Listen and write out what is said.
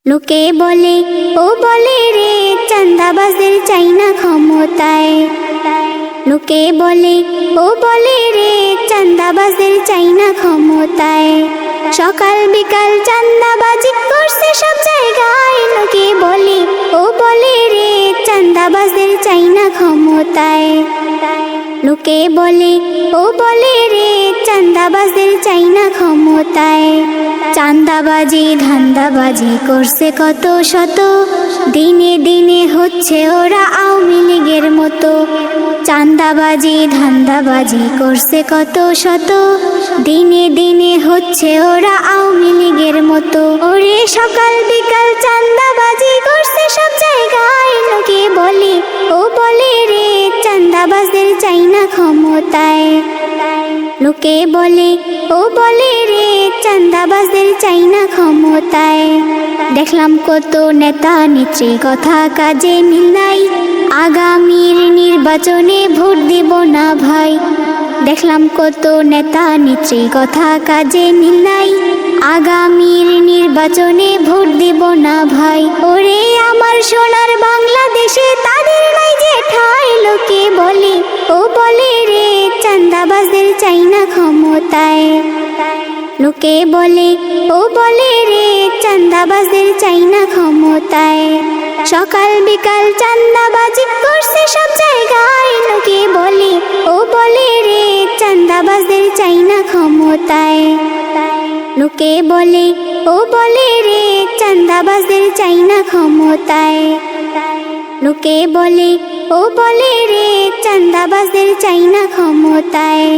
লোকে বলে ও বলে রে চাঁদাবাজদের চাই না ক্ষমতায়। লোকে বলে ও বলে রে চাঁদাবাজদের চাই না ক্ষমতায়। সকাল বিকাল চাঁদাবাজি করছে সব জায়গায়। লোকে বলে ও বলে রে চাঁদাবাজদের চাই না ক্ষমতায়। লোকে বলে ও বলে রে চাঁদাবাজদের চাই না ক্ষমতায়। চাঁদাবাজি ধান্দাবাজি করছে কত শত, দিনে দিনে হচ্ছে ওরা আওয়ামী লীগের মতো। চাঁদাবাজি ধান্দাবাজি করছে কত শত, দিনে দিনে হচ্ছে ওরা আওয়ামী লীগের মতো। ওরে সকাল বিকাল চাঁদাবাজি করছে সব জায়গায়। লোকে বলে ও বলে রে চাঁদাবাজদের চাই না ক্ষমতায়। লোকে বলে ও বলে রে চাঁদাবাজদের চাই না ক্ষমতায়। দেখলাম কত নেতা নেত্রী কথা কাজে মিল নাই, আগামীর নির্বাচনে ভোট দিব না ভাই। দেখলাম কত নেতা নেত্রী কথা কাজে মিল নাই, আগামীর নির্বাচনে ভোট দিব না ভাই। ওরে আমার সোনার বাংলাদেশে তাদের নাই যে ঠাই। লোকে বলে ও বলে রে চাঁদাবাজদের চাই না ক্ষমতায়। লোকে বলে ও বলে রে চাঁদাবাজদের চাই না ক্ষমতায়। সকাল বিকাল চাঁদাবাজি করছে সব জায়গায়। লোকে বলে ও বলে রে চাঁদাবাজদের চাই না ক্ষমতায়। লোকে বলে ও বলে রে চাঁদাবাজদের চাই না ক্ষমতায়। লোকে বলে ও বলে রে চাঁদাবাজদের চাই না ক্ষমতায়।